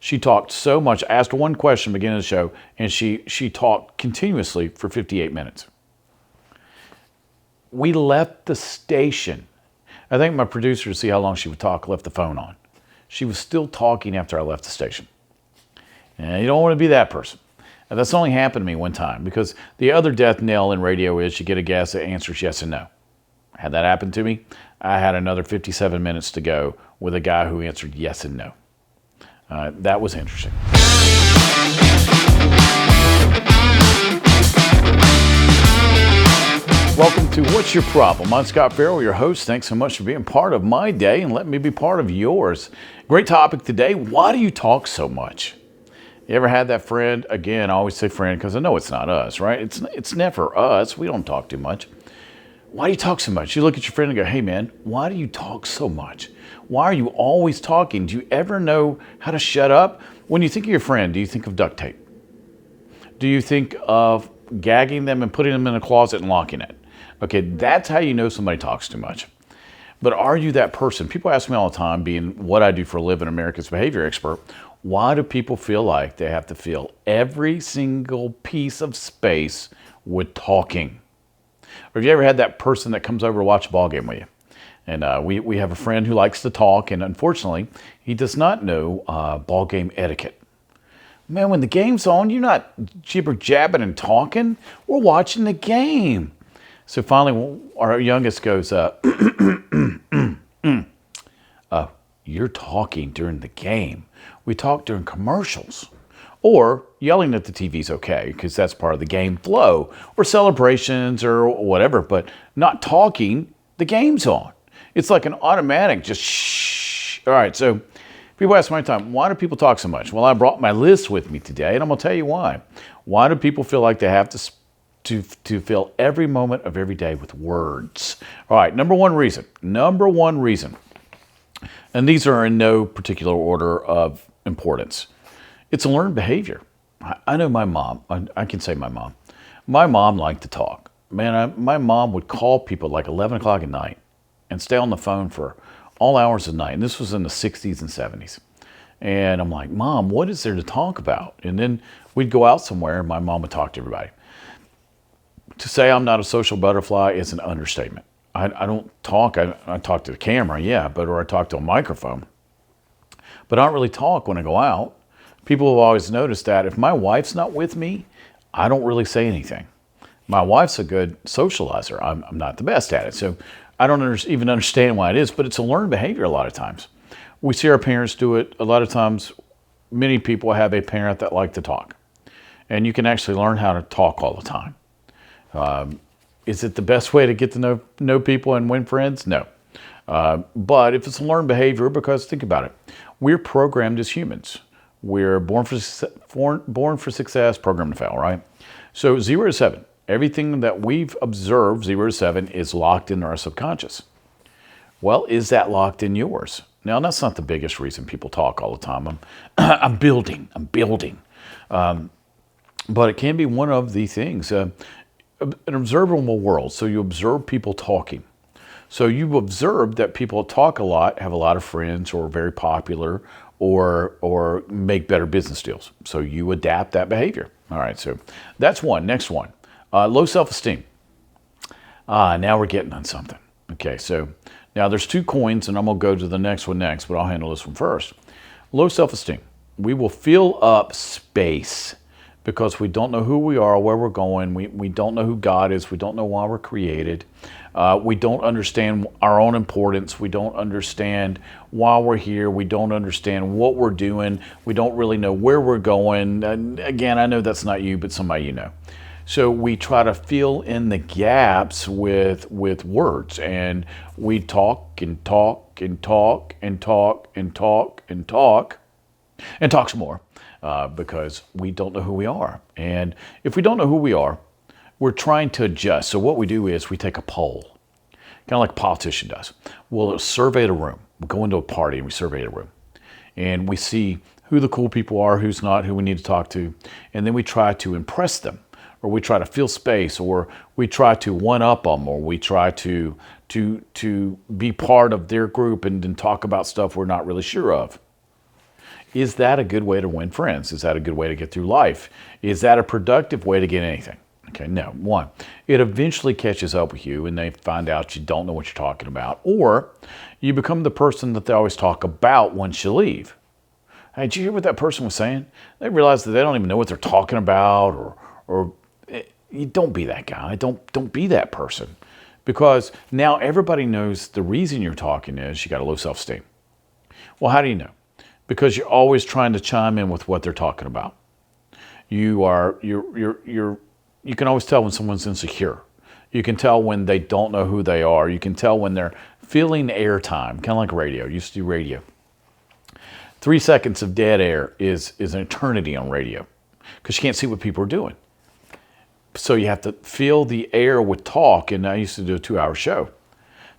She talked so much, asked one question at the beginning of the show, and she talked continuously for 58 minutes. We left the station. I think my producer, to see how long she would talk, left the phone on. She was still talking after I left the station. And you don't want to be that person. And that's only happened to me one time, because the other death knell in radio is you get a guest that answers yes and no. Had that happen to me, I had another 57 minutes to go with a guy who answered yes and no. That was interesting. Welcome to What's Your Problem? I'm Scott Farrell, your host. Thanks so much for being part of my day and let me be part of yours. Great topic today. Why do you talk so much? You ever had that friend? Again, I always say friend because I know it's not us, right? It's never us. We don't talk too much. Why do you talk so much? You look at your friend and go, hey man, why do you talk so much? Why are you always talking? Do you ever know how to shut up? When you think of your friend, do you think of duct tape? Do you think of gagging them and putting them in a closet and locking it? Okay, that's how you know somebody talks too much. But are you that person? People ask me all the time, being what I do for a living, America's behavior expert, why do people feel like they have to fill every single piece of space with talking? Or have you ever had that person that comes over to watch a ball game with you? And we have a friend who likes to talk, and unfortunately, he does not know ball game etiquette. Man, when the game's on, you're not jibber-jabbing and talking. We're watching the game. So finally, our youngest goes, you're talking during the game. We talk during commercials. Or yelling at the TV's okay, because that's part of the game flow, or celebrations or whatever, but not talking, the game's on. It's like an automatic, just shh. All right, so people ask my time, why do people talk so much? Well, I brought my list with me today, and I'm going to tell you why. Why do people feel like they have to fill every moment of every day with words? All right, number one reason, and these are in no particular order of importance. It's a learned behavior. I know my mom. I can say my mom. My mom liked to talk. Man, my mom would call people like 11 o'clock at night and stay on the phone for all hours of the night. And this was in the 60s and 70s. And I'm like, Mom, what is there to talk about? And then we'd go out somewhere and my mom would talk to everybody. To say I'm not a social butterfly is an understatement. I don't talk. I talk to the camera, yeah, or I talk to a microphone. But I don't really talk when I go out. People have always noticed that if my wife's not with me, I don't really say anything. My wife's a good socializer. I'm not the best at it. So I don't even understand why it is, but it's a learned behavior a lot of times. We see our parents do it. A lot of times, many people have a parent that like to talk. And you can actually learn how to talk all the time. Is it the best way to get to know people and win friends? No. But if it's a learned behavior, because think about it, we're programmed as humans. We're born for success, programmed to fail, right? So 0 to 7, everything that we've observed, 0 to 7, is locked in our subconscious. Well, is that locked in yours? Now, that's not the biggest reason people talk all the time. I'm building. But it can be one of the things. An observable world, so you observe people talking. So you observe that people talk a lot, have a lot of friends, or are very popular, or make better business deals. So you adapt that behavior. All right, so that's one. Next one, low self-esteem. Now we're getting on something. Okay, so now there's two coins, and I'm going to go to the next one next, but I'll handle this one first. Low self-esteem. We will fill up space because we don't know who we are, where we're going. We don't know who God is. We don't know why we're created. We don't understand our own importance. We don't understand why we're here. We don't understand what we're doing. We don't really know where we're going. And again, I know that's not you, but somebody you know. So we try to fill in the gaps with words, and we talk and talk and talk and talk and talk and talk and talk some more because we don't know who we are. And if we don't know who we are, we're trying to adjust. So what we do is we take a poll, kind of like a politician does. We'll survey the room. We go into a party and we survey the room. And we see who the cool people are, who's not, who we need to talk to. And then we try to impress them, or we try to fill space, or we try to one-up them, or we try to be part of their group and then talk about stuff we're not really sure of. Is that a good way to win friends? Is that a good way to get through life? Is that a productive way to get anything? Okay, no. One, it eventually catches up with you and they find out you don't know what you're talking about, or you become the person that they always talk about once you leave. Hey, did you hear what that person was saying? They realize that they don't even know what they're talking about, or you don't be that guy. Don't be that person, because now everybody knows the reason you're talking is you got a low self-esteem. Well, how do you know? Because you're always trying to chime in with what they're talking about. You can always tell when someone's insecure. You can tell when they don't know who they are. You can tell when they're filling airtime, kind of like radio. You used to do radio. 3 seconds of dead air is an eternity on radio, because you can't see what people are doing. So you have to fill the air with talk, and I used to do a 2-hour show.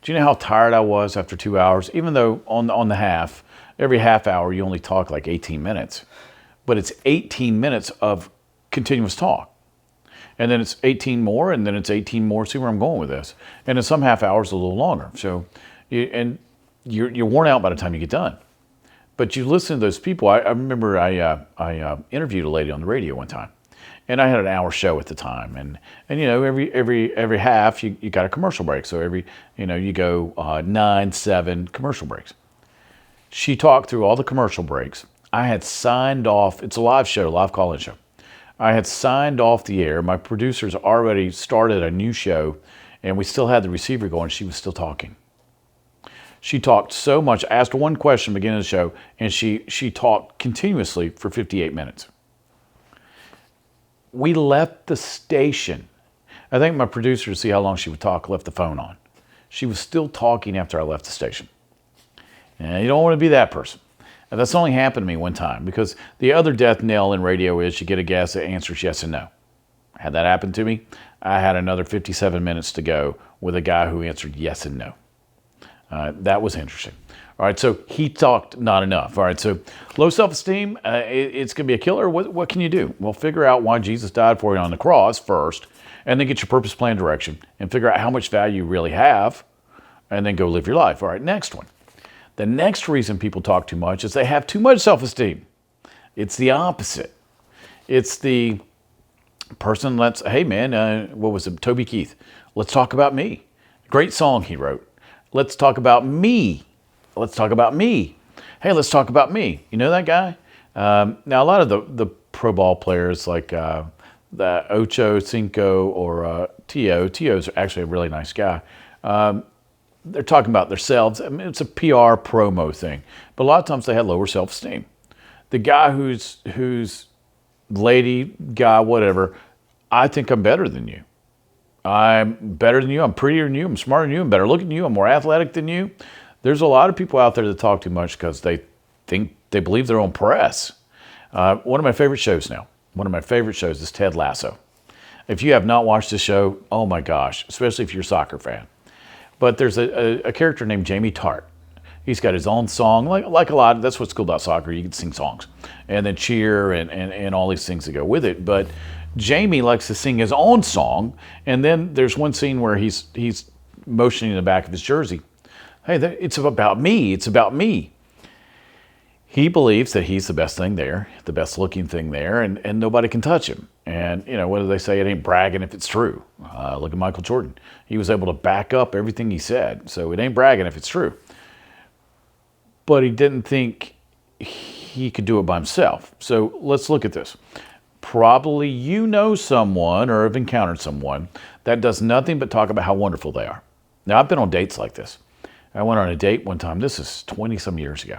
Do you know how tired I was after 2 hours? Even though on the half, every half hour you only talk like 18 minutes. But it's 18 minutes of continuous talk. And then it's 18 more, and then it's 18 more. See where I'm going with this. And then some half hours a little longer. So, you're worn out by the time you get done. But you listen to those people. I remember I interviewed a lady on the radio one time, and I had an hour show at the time. And you know, every half you got a commercial break. So you go 9, 7 commercial breaks. She talked through all the commercial breaks. I had signed off. It's a live show, live call-in show. I had signed off the air. My producers already started a new show, and we still had the receiver going. She was still talking. She talked so much. I asked her one question at the beginning of the show, and she talked continuously for 58 minutes. We left the station. I think my producer, to see how long she would talk, left the phone on. She was still talking after I left the station. And you don't want to be that person. And that's only happened to me one time, because the other death knell in radio is you get a guest that answers yes and no. Had that happen to me, I had another 57 minutes to go with a guy who answered yes and no. That was interesting. All right, so he talked not enough. All right, so low self-esteem, it's going to be a killer. What can you do? Well, figure out why Jesus died for you on the cross first, and then get your purpose, plan, direction, and figure out how much value you really have, and then go live your life. All right, next one. The next reason people talk too much is they have too much self-esteem. It's the opposite. It's the person that's, hey man, what was it, Toby Keith? Let's talk about me. Great song he wrote. Let's talk about me. Let's talk about me. Hey, let's talk about me. You know that guy? Now, a lot of the pro ball players like the Ocho Cinco or Tio. Tio's actually a really nice guy. They're talking about themselves. I mean, it's a PR promo thing. But a lot of times they have lower self-esteem. The guy who's lady, guy, whatever, I think I'm better than you. I'm better than you. I'm prettier than you. I'm smarter than you. I'm better looking than you. I'm more athletic than you. There's a lot of people out there that talk too much because they believe their own press. One of my favorite shows now. One of my favorite shows is Ted Lasso. If you have not watched this show, oh my gosh, especially if you're a soccer fan. But there's a character named Jamie Tart. He's got his own song, like a lot. That's what's cool about soccer. You can sing songs and then cheer and all these things that go with it. But Jamie likes to sing his own song. And then there's one scene where he's motioning in the back of his jersey. Hey, it's about me. It's about me. He believes that he's the best thing there, the best looking thing there, and nobody can touch him. And, you know, what do they say? It ain't bragging if it's true. Look at Michael Jordan. He was able to back up everything he said. So it ain't bragging if it's true. But he didn't think he could do it by himself. So let's look at this. Probably you know someone or have encountered someone that does nothing but talk about how wonderful they are. Now, I've been on dates like this. I went on a date one time. This is 20-some years ago.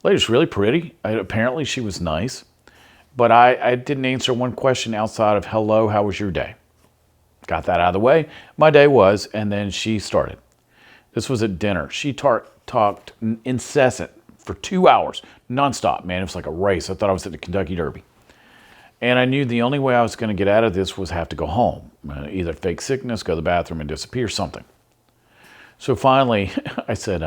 Lady was really pretty. Apparently, she was nice. But I didn't answer one question outside of, hello, how was your day? Got that out of the way. My day was, and then she started. This was at dinner. She talked incessant for 2 hours, nonstop, man. It was like a race. I thought I was at the Kentucky Derby. And I knew the only way I was going to get out of this was have to go home. Either fake sickness, go to the bathroom, and disappear, something. So finally, I said,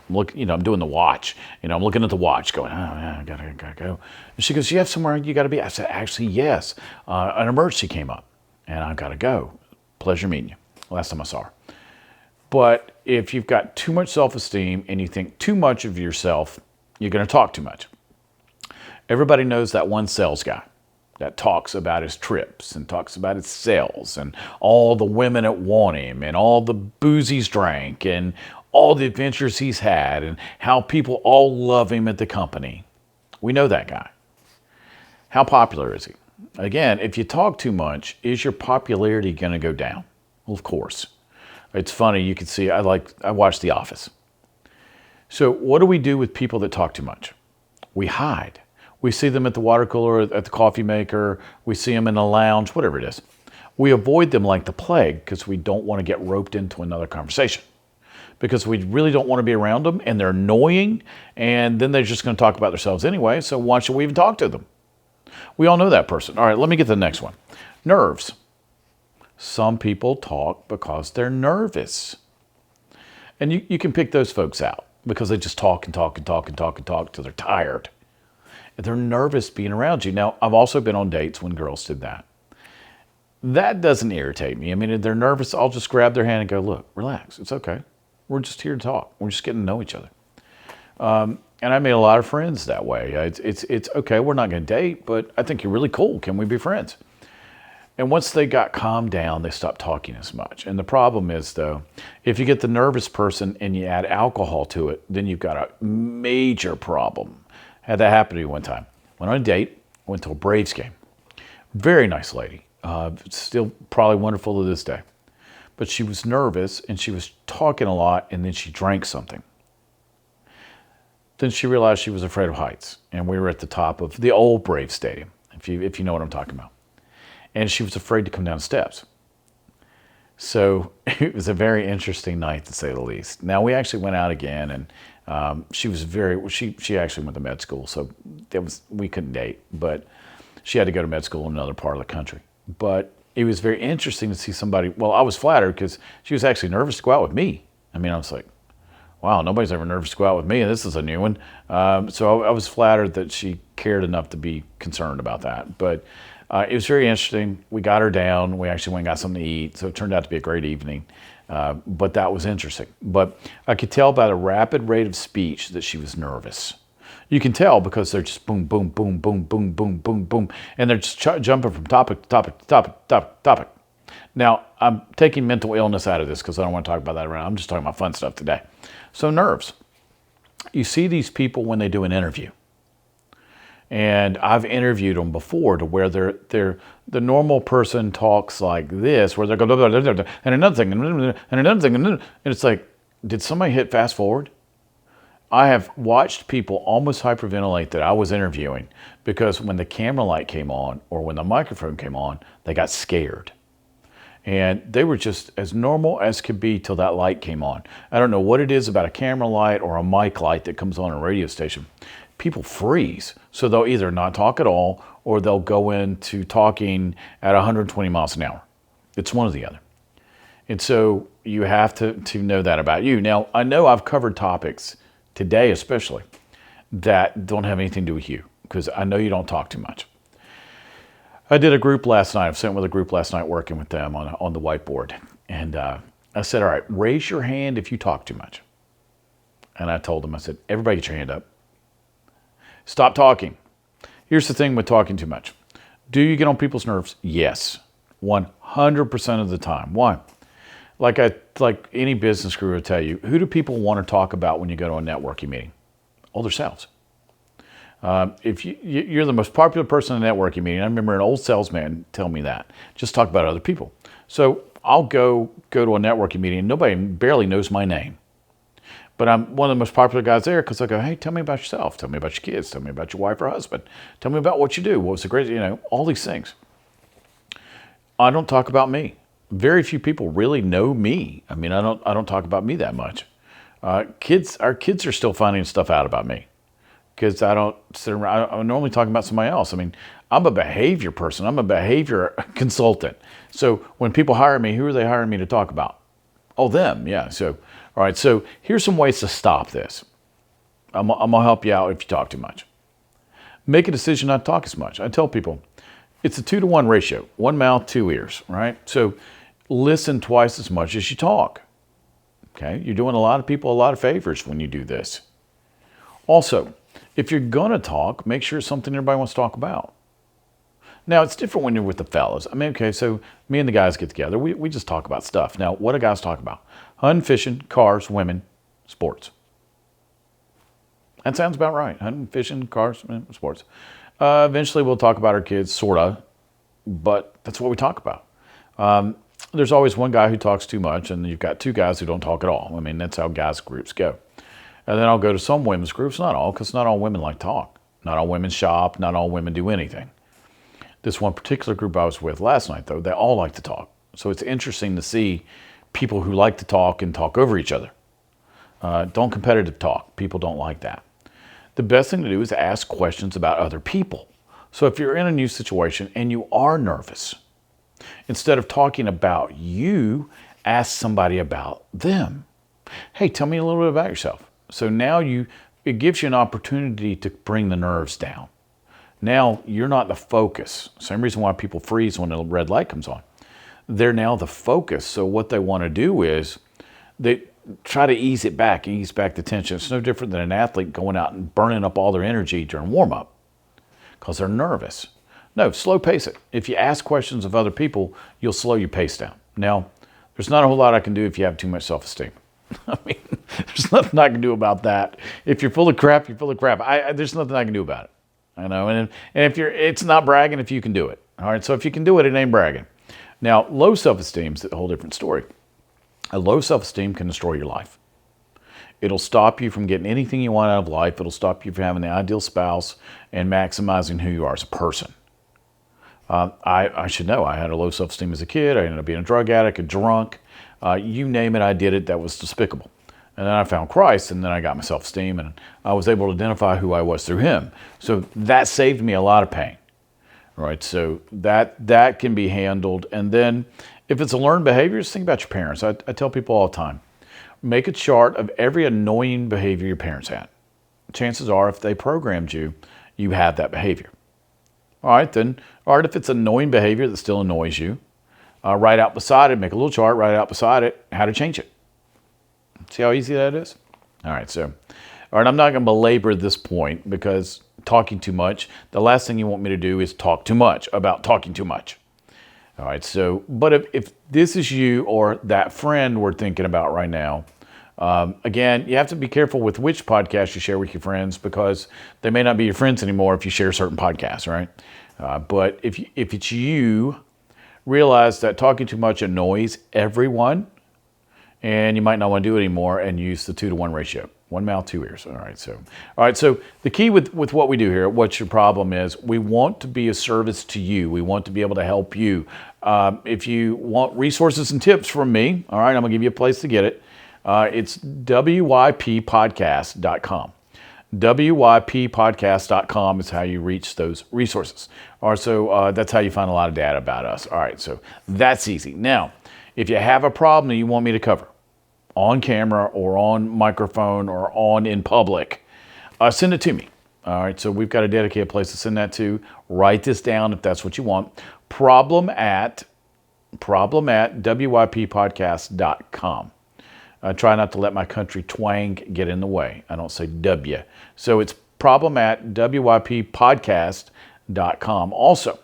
look, I'm doing the watch. I'm looking at the watch going, oh, yeah, I gotta go. And she goes, you have somewhere you got to be? I said, actually, yes. An emergency came up, and I've got to go. Pleasure meeting you. Last time I saw her. But if you've got too much self-esteem and you think too much of yourself, you're going to talk too much. Everybody knows that one sales guy that talks about his trips and talks about his sales and all the women that want him and all the booze he's drank and all the adventures he's had and how people all love him at the company. We know that guy. How popular is he? Again, if you talk too much, is your popularity going to go down? Well, of course. It's funny, you can see, I watch The Office. So what do we do with people that talk too much? We hide. We see them at the water cooler, at the coffee maker, we see them in a lounge, whatever it is. We avoid them like the plague because we don't want to get roped into another conversation. Because we really don't want to be around them and they're annoying and then they're just going to talk about themselves anyway, so why should we even talk to them? We all know that person. All right, let me get to the next one. Nerves. Some people talk because they're nervous. And you can pick those folks out because they just talk and talk and talk and talk and talk till they're tired. They're nervous being around you. Now, I've also been on dates when girls did that. That doesn't irritate me. I mean, if they're nervous, I'll just grab their hand and go, look, relax. It's okay. We're just here to talk. We're just getting to know each other. And I made a lot of friends that way. It's okay. We're not going to date, but I think you're really cool. Can we be friends? And once they got calmed down, they stopped talking as much. And the problem is, though, if you get the nervous person and you add alcohol to it, then you've got a major problem. Had that happen to me one time. Went on a date, went to a Braves game. Very nice lady. Still probably wonderful to this day. But she was nervous and she was talking a lot and then she drank something. Then she realized she was afraid of heights. And we were at the top of the old Braves Stadium, if you know what I'm talking about. And she was afraid to come down the steps. So it was a very interesting night, to say the least. Now, we actually went out again, and she actually went to med school, so we couldn't date. But she had to go to med school in another part of the country. But it was very interesting to see somebody. Well, I was flattered because she was actually nervous to go out with me. I mean, I was like, wow, nobody's ever nervous to go out with me, and this is a new one. So I was flattered that she cared enough to be concerned about that. But it was very interesting. We got her down. We actually went and got something to eat. So it turned out to be a great evening. But that was interesting. But I could tell by the rapid rate of speech that she was nervous. You can tell because they're just boom, boom, boom, boom, boom, boom, boom, boom. And they're just jumping from topic to topic to topic to topic to topic. Now, I'm taking mental illness out of this because I don't want to talk about that around. I'm just talking about fun stuff today. So nerves. You see these people when they do an interview. And I've interviewed them before to where the normal person talks like this, where they're going, and another thing, and another thing, and it's like, did somebody hit fast forward? I have watched people almost hyperventilate that I was interviewing because when the camera light came on or when the microphone came on, they got scared. And they were just as normal as could be till that light came on. I don't know what it is about a camera light or a mic light that comes on a radio station. People freeze. So they'll either not talk at all or they'll go into talking at 120 miles an hour. It's one or the other. And so you have to know that about you. Now, I know I've covered topics today especially that don't have anything to do with you because I know you don't talk too much. I did a group last night. I've sat with a group last night working with them on the whiteboard. And I said, all right, raise your hand if you talk too much. And I told them, I said, everybody get your hand up. Stop talking. Here's the thing with talking too much. Do you get on people's nerves? Yes. 100% of the time. Why? Like any business guru will tell you, who do people want to talk about when you go to a networking meeting? Oh, themselves. If you're the most popular person in a networking meeting, I remember an old salesman tell me that. Just talk about other people. So I'll go to a networking meeting and nobody barely knows my name. But I'm one of the most popular guys there because I go, hey, tell me about yourself. Tell me about your kids. Tell me about your wife or husband. Tell me about what you do. What was the great, all these things. I don't talk about me. Very few people really know me. I mean, I don't talk about me that much. Our kids are still finding stuff out about me because I don't sit around. I'm normally talking about somebody else. I mean, I'm a behavior person. I'm a behavior consultant. So when people hire me, who are they hiring me to talk about? Oh, them. Yeah. So, all right. So here's some ways to stop this. I'm gonna help you out if you talk too much. Make a decision not to talk as much. I tell people it's a 2-to-1 ratio. 1 mouth, 2 ears. Right. So listen twice as much as you talk. Okay. You're doing a lot of people a lot of favors when you do this. Also, If you're going to talk, make sure it's something everybody wants to talk about. Now, it's different when you're with the fellas. I mean, okay, so me and the guys get together. We just talk about stuff. Now, what do guys talk about? Hunting, fishing, cars, women, sports. That sounds about right. Hunting, fishing, cars, sports. Eventually, we'll talk about our kids, sort of, but that's what we talk about. There's always one guy who talks too much, and you've got two guys who don't talk at all. I mean, that's how guys groups go. And then I'll go to some women's groups, not all, because not all women like to talk. Not all women shop, not all women do anything. This one particular group I was with last night, though, they all like to talk. So it's interesting to see people who like to talk and talk over each other. Don't competitive talk. People don't like that. The best thing to do is ask questions about other people. So if you're in a new situation and you are nervous, instead of talking about you, ask somebody about them. Hey, tell me a little bit about yourself. So now it gives you an opportunity to bring the nerves down. Now you're not the focus. Same reason why people freeze when a red light comes on. They're now the focus. So what they want to do is they try to ease back the tension. It's no different than an athlete going out and burning up all their energy during warm-up because they're nervous. No, slow pace it. If you ask questions of other people, you'll slow your pace down. Now, there's not a whole lot I can do if you have too much self-esteem. I mean, there's nothing I can do about that. If you're full of crap, you're full of crap. There's nothing I can do about it. I know, and if it's not bragging if you can do it. All right, so if you can do it, it ain't bragging. Now, low self-esteem is a whole different story. A low self-esteem can destroy your life. It'll stop you from getting anything you want out of life. It'll stop you from having the ideal spouse and maximizing who you are as a person. I should know. I had a low self-esteem as a kid. I ended up being a drug addict, a drunk. You name it, I did it. That was despicable. And then I found Christ, and then I got my self-esteem, and I was able to identify who I was through him. So that saved me a lot of pain, right? So that can be handled. And then if it's a learned behavior, just think about your parents. I tell people all the time, make a chart of every annoying behavior your parents had. Chances are, if they programmed you, you have that behavior. All right, if it's annoying behavior that still annoys you, write out beside it, make a little chart, write out beside it, how to change it. See how easy that is? All right, I'm not going to belabor this point because talking too much, the last thing you want me to do is talk too much about talking too much. All right, but if this is you or that friend we're thinking about right now, again, you have to be careful with which podcast you share with your friends because they may not be your friends anymore if you share certain podcasts, right? But if it's you, realize that talking too much annoys everyone, and you might not want to do it anymore and use the 2-to-1 ratio. 1 mouth, 2 ears. All right, so the key with what we do here, what your problem is, we want to be a service to you. We want to be able to help you. If you want resources and tips from me, all right, I'm going to give you a place to get it. It's wyppodcast.com. wyppodcast.com is how you reach those resources. All right, so that's how you find a lot of data about us. All right, so that's easy. Now, if you have a problem that you want me to cover on camera or on microphone or on in public, send it to me. All right, so we've got a dedicated place to send that to. Write this down if that's what you want. Problem at wyppodcast.com. Try not to let my country twang get in the way. I don't say W. So it's problem at wyppodcast.com. Also,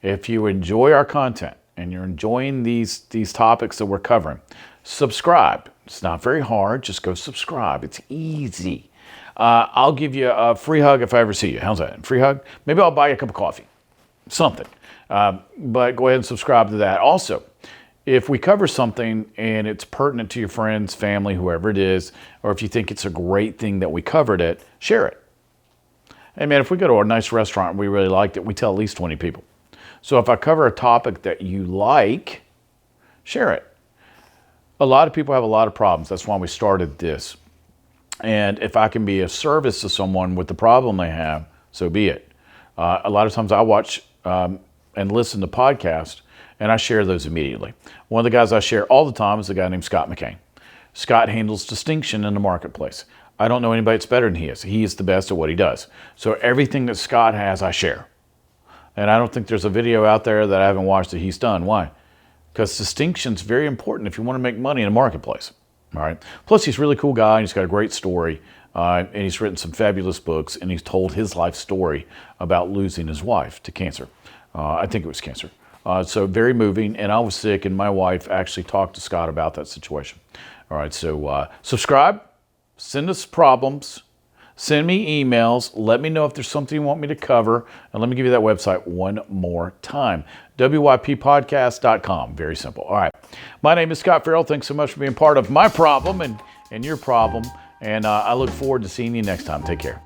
if you enjoy our content and you're enjoying these topics that we're covering, subscribe. It's not very hard. Just go subscribe. It's easy. I'll give you a free hug if I ever see you. How's that? Free hug? Maybe I'll buy you a cup of coffee. Something. But go ahead and subscribe to that. Also, if we cover something and it's pertinent to your friends, family, whoever it is, or if you think it's a great thing that we covered it, share it. Hey man, if we go to a nice restaurant and we really liked it, we tell at least 20 people. So if I cover a topic that you like, share it. A lot of people have a lot of problems. That's why we started this. And if I can be of service to someone with the problem they have, so be it. A lot of times I watch and listen to podcasts, and I share those immediately. One of the guys I share all the time is a guy named Scott McCain. Scott handles distinction in the marketplace. I don't know anybody that's better than he is. He is the best at what he does. So everything that Scott has, I share. And I don't think there's a video out there that I haven't watched that he's done. Why? Because distinction's very important if you want to make money in the marketplace. All right. Plus, he's a really cool guy, and he's got a great story. and he's written some fabulous books, and he's told his life story about losing his wife to cancer. I think it was cancer. So very moving, and I was sick, and my wife actually talked to Scott about that situation. All right, so subscribe, send us problems, send me emails, let me know if there's something you want me to cover, and let me give you that website one more time, wyppodcast.com. Very simple. All right, my name is Scott Farrell. Thanks so much for being part of my problem and your problem, and I look forward to seeing you next time. Take care.